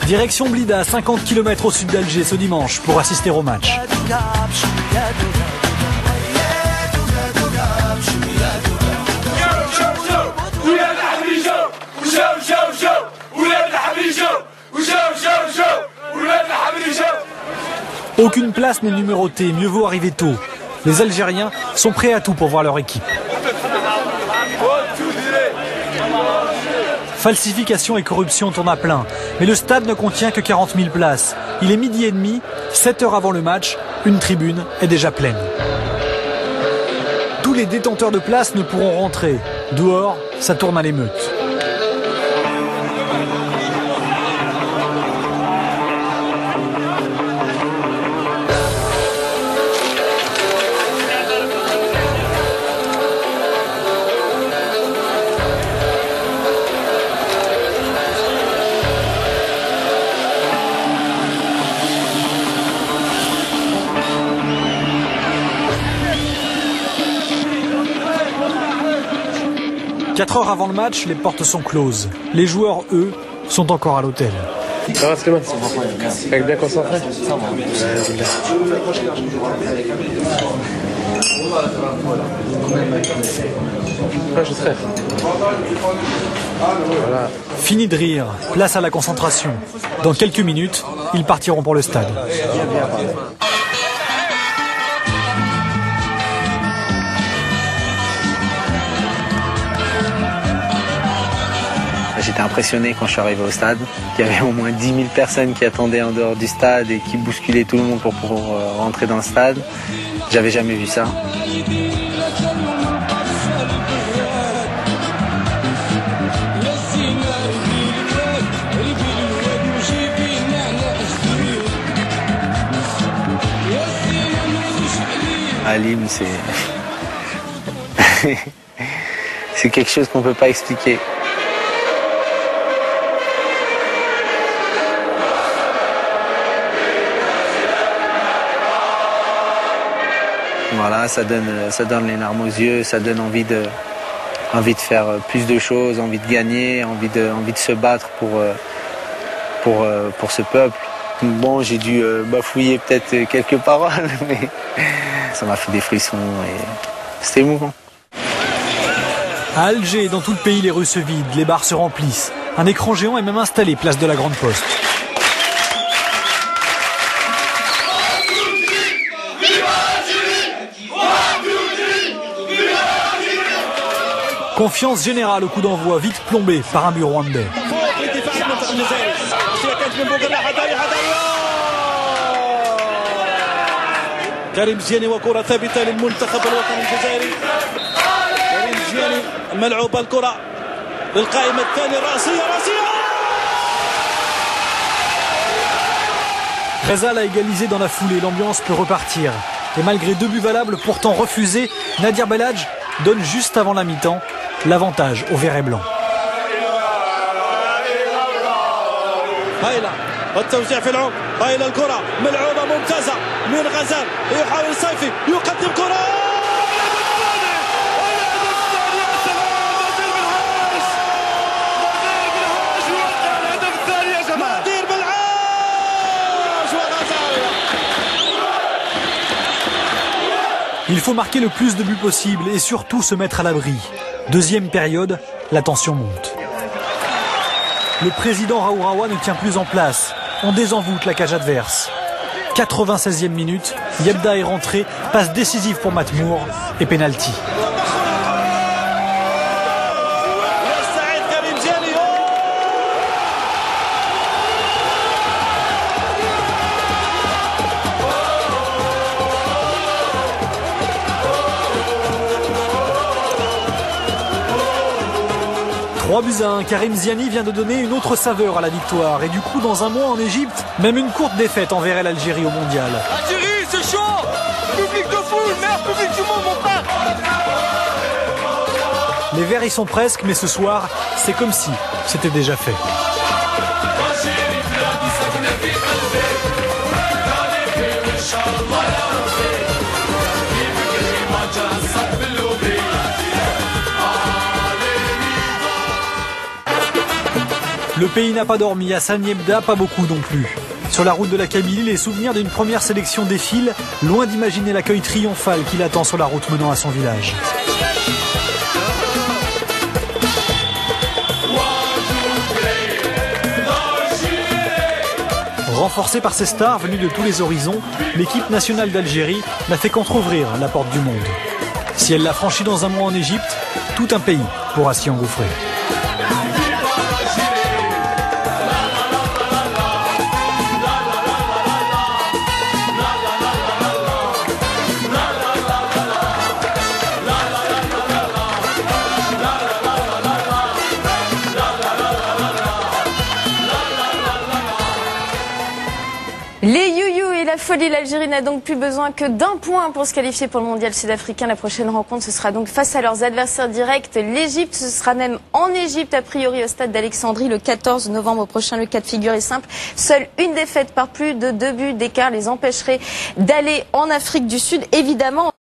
Direction Blida, 50 km au sud d'Alger ce dimanche pour assister au match. Aucune place n'est numérotée, mieux vaut arriver tôt. Les Algériens sont prêts à tout pour voir leur équipe. Falsification et corruption tournent à plein, mais le stade ne contient que 40 000 places. Il est 12h30, 7 heures avant le match, une tribune est déjà pleine. Tous les détenteurs de places ne pourront rentrer. Dehors, ça tourne à l'émeute. Quatre heures avant le match, les portes sont closes. Les joueurs, eux, sont encore à l'hôtel. Ça va, Slimane? T'es bien concentré? Je serai. Voilà. Fini de rire, place à la concentration. Dans quelques minutes, ils partiront pour le stade. J'étais impressionné quand je suis arrivé au stade. Il y avait au moins 10 000 personnes qui attendaient en dehors du stade et qui bousculaient tout le monde pour pouvoir rentrer dans le stade. J'avais jamais vu ça. Alim, c'est quelque chose qu'on ne peut pas expliquer. Voilà, ça donne les larmes aux yeux, ça donne envie de faire plus de choses, envie de gagner, envie de se battre pour ce peuple. Bon, j'ai dû bafouiller peut-être quelques paroles, mais ça m'a fait des frissons et c'était émouvant. À Alger et dans tout le pays, les rues se vident, les bars se remplissent. Un écran géant est même installé place de la Grande Poste. Confiance générale au coup d'envoi, vite plombé par un but rwandais. كريم زياني وكرة ثابتة للمنتخب الوطني الجزائري. كريم زياني ملعوبة الكرة للقائمة الثانية رأسية. Rezal a égalisé dans la foulée, l'ambiance peut repartir. Et malgré 2 buts valables pourtant refusés, Nadir Belhadj donne juste avant la mi-temps l'avantage au vert et blanc. التوزيع في العمق هايله الكره ملعوبه ممتازه من غزال يحاول صيفي يقدم كره نادير بالعاج وغزال. Il faut marquer le plus de buts possible et surtout se mettre à l'abri. Deuxième période, la tension monte. Le président Raourawa ne tient plus en place. On désenvoûte la cage adverse. 96e minute, Yebda est rentré, passe décisive pour Matmour et pénalty. Trois buts à 1, Karim Ziani vient de donner une autre saveur à la victoire. Et du coup, dans un mois en Égypte, même une courte défaite enverrait l'Algérie au mondial. Algérie, c'est chaud! Public de foule, meilleur public du monde, mon frère! Les Verts y sont presque, mais ce soir, c'est comme si c'était déjà fait. Le pays n'a pas dormi, à Saniebda, pas beaucoup non plus. Sur la route de la Kabylie, les souvenirs d'une première sélection défilent, loin d'imaginer l'accueil triomphal qui l'attend sur la route menant à son village. Renforcée par ses stars venues de tous les horizons, l'équipe nationale d'Algérie n'a fait qu'entrouvrir la porte du monde. Si elle l'a franchie dans un mois en Égypte, tout un pays pourra s'y engouffrer. Les you-you et la folie, l'Algérie n'a donc plus besoin que d'un point pour se qualifier pour le mondial sud-africain. La prochaine rencontre, ce sera donc face à leurs adversaires directs, l'Égypte. Ce sera même en Égypte, a priori au stade d'Alexandrie, le 14 novembre prochain. Le cas de figure est simple. Seule une défaite par plus de 2 buts d'écart les empêcherait d'aller en Afrique du Sud, évidemment.